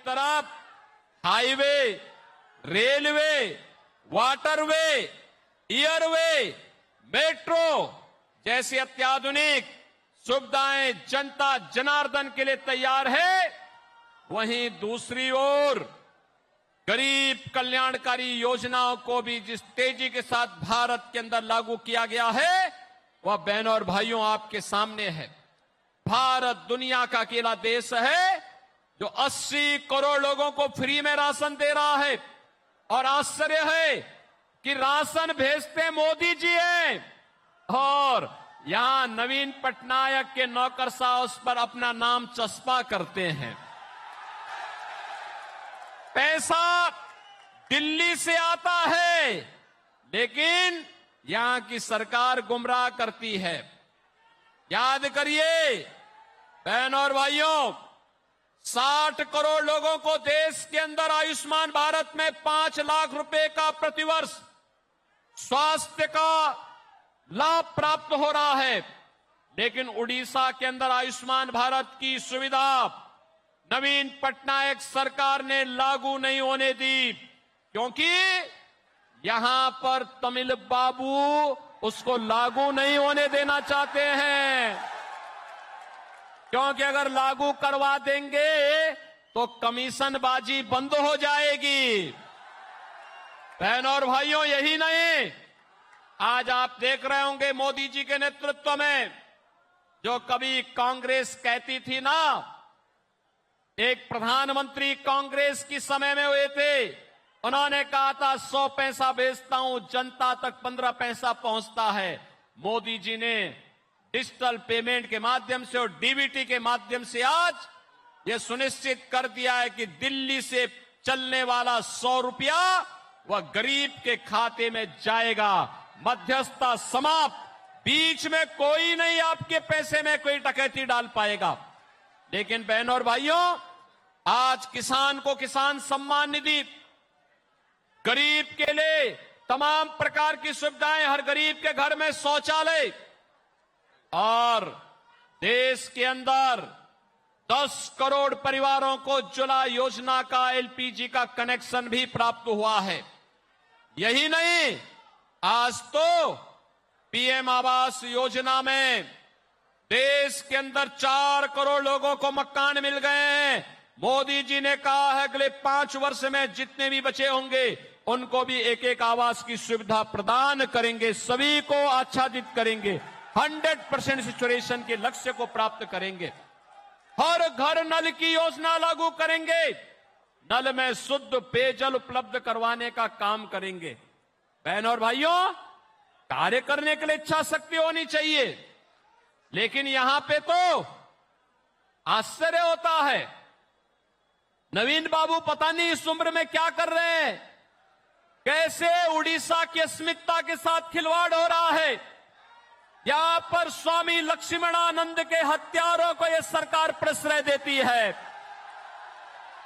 तरफ highway, railway, waterway, airway, metro जैसी अत्याधुनिक सुविधाएं जनता जनार्दन के लिए तैयार है, वहीं दूसरी ओर गरीब कल्याणकारी योजनाओं को भी जिस तेजी के साथ भारत के अंदर लागू किया गया है, वह बहनों और भाइयों आपके सामने है। भारत दुनिया का अकेला देश है जो 80 करोड़ लोगों को फ्री में राशन दे रहा है। और आश्चर्य है कि राशन भेजते मोदी जी हैं और यहां नवीन पटनायक के नौकरशाह उस पर अपना नाम चस्पा करते हैं। पैसा दिल्ली से आता है, लेकिन यहां की सरकार गुमराह करती है। याद करिए बहनों और भाइयों, 60 करोड़ लोगों को देश के अंदर आयुष्मान भारत में 5 लाख रुपए का प्रतिवर्ष स्वास्थ्य का लाभ प्राप्त हो रहा है, लेकिन उड़ीसा के अंदर आयुष्मान भारत की सुविधा नवीन पटनायक सरकार ने लागू नहीं होने दी, क्योंकि यहां पर तमिल बाबू उसको लागू नहीं होने देना चाहते हैं। क्योंकि अगर लागू करवा देंगे तो कमीशनबाजी बंद हो जाएगी। बहनों और भाइयों, यही नहीं, आज आप देख रहे होंगे मोदी जी के नेतृत्व में जो कभी कांग्रेस कहती थी ना, एक प्रधानमंत्री कांग्रेस की समय में हुए थे, उन्होंने कहा था 100 पैसा भेजता हूं, जनता तक 15 पैसा पहुंचता है। मोदी जी ने डिजिटल पेमेंट के माध्यम से और डीबीटी के माध्यम से आज यह सुनिश्चित कर दिया है कि दिल्ली से चलने वाला 100 रुपया वह गरीब के खाते में जाएगा। मध्यस्थता समाप्त, बीच में कोई नहीं आपके पैसे में कोई डकैती डाल पाएगा। लेकिन बहनों और भाइयों, आज किसान को किसान सम्मान निधि, गरीब के लिए तमाम प्रकार की सुविधाएं, हर गरीब के घर में शौचालय, और देश के अंदर 10 करोड़ परिवारों को उज्ज्वला योजना का एलपीजी का कनेक्शन भी प्राप्त हुआ है। यही नहीं, आज तो पीएम आवास योजना में देश के अंदर 4 करोड़ लोगों को मकान मिल गए हैं। मोदी जी ने कहा है अगले 5 वर्ष में जितने भी बचे होंगे उनको भी एक एक आवास की सुविधा प्रदान करेंगे, सभी को आच्छादित करेंगे, 100% सैचुरेशन के लक्ष्य को प्राप्त करेंगे। हर घर नल की योजना लागू करेंगे, नल में शुद्ध पेयजल उपलब्ध करवाने का काम करेंगे। बहनों और भाइयों, कार्य करने के लिए इच्छा शक्ति होनी चाहिए, लेकिन यहां पे तो आश्चर्य होता है। नवीन बाबू पता नहीं इस उम्र में क्या कर रहे हैं, कैसे उड़ीसा की अस्मिता के साथ खिलवाड़ हो रहा है। यहां पर स्वामी लक्ष्मणानंद के हत्यारों को यह सरकार प्रश्रय देती है,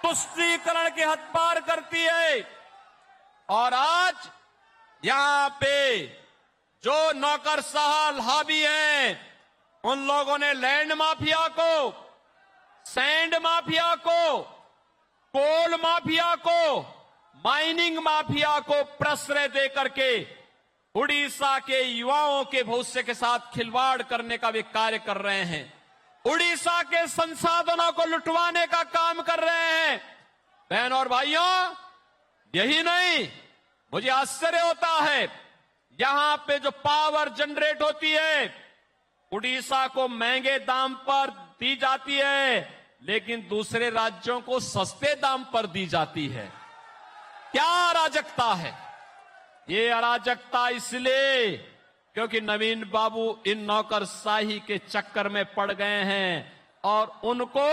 तुष्टीकरण के हत्यार करती है। और आज यहां पे जो नौकरशाह हावी हैं, उन लोगों ने लैंड माफिया को, सैंड माफिया को, कोल माफिया को, माइनिंग माफिया को प्रश्रय देकर के उड़ीसा के युवाओं के भविष्य के साथ खिलवाड़ करने का भी कार्य कर रहे हैं। उड़ीसा के संसाधनों को लुटवाने का काम कर रहे हैं। बहनों और भाइयों, यही नहीं, मुझे आश्चर्य होता है, यहां पे जो पावर जनरेट होती है उड़ीसा को महंगे दाम पर दी जाती है, लेकिन दूसरे राज्यों को सस्ते दाम पर दी जाती है। क्या अराजकता है! ये अराजकता इसलिए क्योंकि नवीन बाबू इन नौकरशाही के चक्कर में पड़ गए हैं और उनको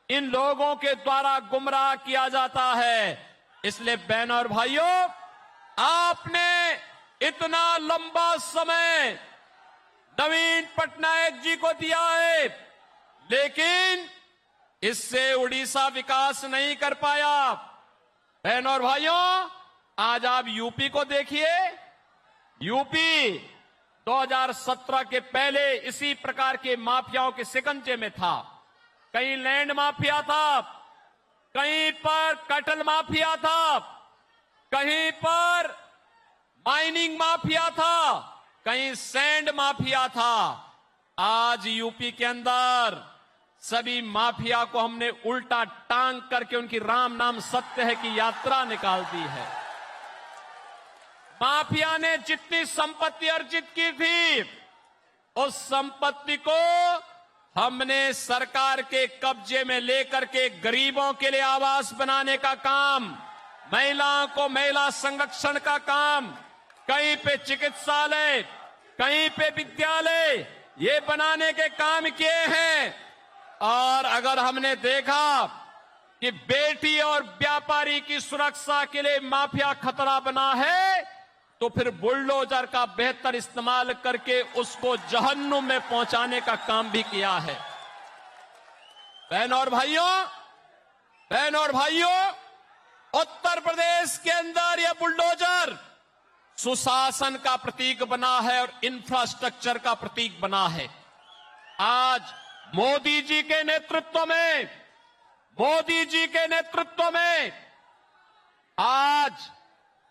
इन लोगों के द्वारा गुमराह किया जाता है। इसलिए बहनों और भाइयों, आपने इतना लंबा समय नवीन पटनायक जी को दिया है, लेकिन इससे उड़ीसा विकास नहीं कर पाया। बहनों और भाइयों, आज आप यूपी को देखिए। यूपी 2017 के पहले इसी प्रकार के माफियाओं के शिकंजे में था। कहीं लैंड माफिया था, कहीं पर कटल माफिया था, कहीं पर माइनिंग माफिया था, कहीं सैंड माफिया था। आज यूपी के अंदर सभी माफिया को हमने उल्टा टांग करके उनकी राम नाम सत्य है की यात्रा निकाल दी है। माफिया ने जितनी संपत्ति अर्जित की थी, उस संपत्ति को हमने सरकार के कब्जे में लेकर के गरीबों के लिए आवास बनाने का काम, महिलाओं को महिला संरक्षण का काम, कहीं पे चिकित्सालय, कहीं पे विद्यालय, ये बनाने के काम किए हैं। और अगर हमने देखा कि बेटी और व्यापारी की सुरक्षा के लिए माफिया खतरा बना है, तो फिर बुलडोजर का बेहतर इस्तेमाल करके उसको जहन्नुम में पहुंचाने का काम भी किया है। बहनों और भाइयों, उत्तर प्रदेश के अंदर यह बुलडोजर सुशासन का प्रतीक बना है और इंफ्रास्ट्रक्चर का प्रतीक बना है। आज मोदी जी के नेतृत्व में आज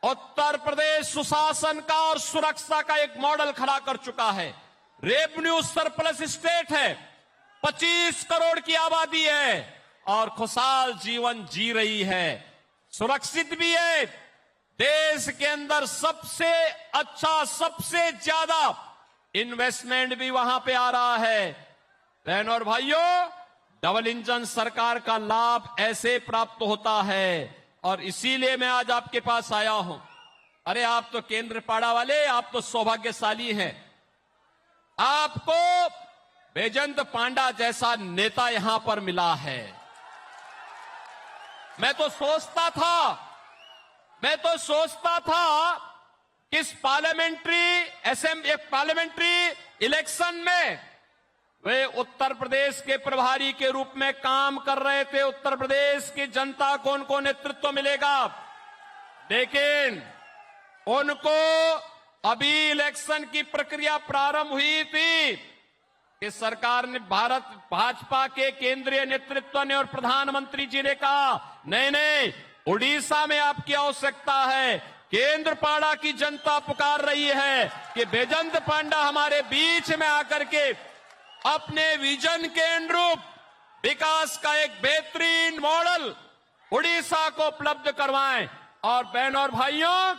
उत्तर प्रदेश सुशासन का और सुरक्षा का एक मॉडल खड़ा कर चुका है। रेवेन्यू सरप्लस स्टेट है, 25 करोड़ की आबादी है और खुशहाल जीवन जी रही है, सुरक्षित भी है। देश के अंदर सबसे अच्छा, सबसे ज्यादा इन्वेस्टमेंट भी वहां पे आ रहा है। बहनों और भाइयों, डबल इंजन सरकार का लाभ ऐसे प्राप्त होता है और इसीलिए मैं आज आपके पास आया हूं। अरे आप तो केंद्रपाड़ा वाले, आप तो सौभाग्यशाली हैं। आपको बैजंत पांडा जैसा नेता यहां पर मिला है। मैं तो सोचता था कि इस पार्लियामेंट्री इलेक्शन में वे उत्तर प्रदेश के प्रभारी के रूप में काम कर रहे थे। उत्तर प्रदेश की जनता को उनको नेतृत्व मिलेगा, लेकिन उनको अभी इलेक्शन की प्रक्रिया प्रारंभ हुई थी कि सरकार ने, भाजपा के केंद्रीय नेतृत्व ने और प्रधानमंत्री जी ने कहा नहीं, उड़ीसा में आपकी आवश्यकता है। केंद्रपाड़ा की जनता पुकार रही है कि बैजंत पांडा हमारे बीच में आकर के अपने विजन के अनुरूप विकास का एक बेहतरीन मॉडल उड़ीसा को उपलब्ध करवाएं। और बहनों और भाइयों,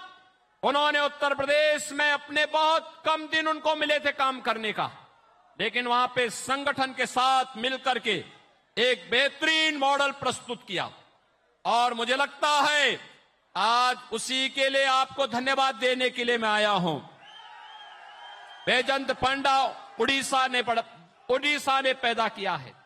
उन्होंने उत्तर प्रदेश में अपने बहुत कम दिन उनको मिले थे काम करने का, लेकिन वहां पे संगठन के साथ मिलकर के एक बेहतरीन मॉडल प्रस्तुत किया। और मुझे लगता है आज उसी के लिए आपको धन्यवाद देने के लिए मैं आया हूं। बैजंत पांडा उड़ीसा ने पैदा किया है।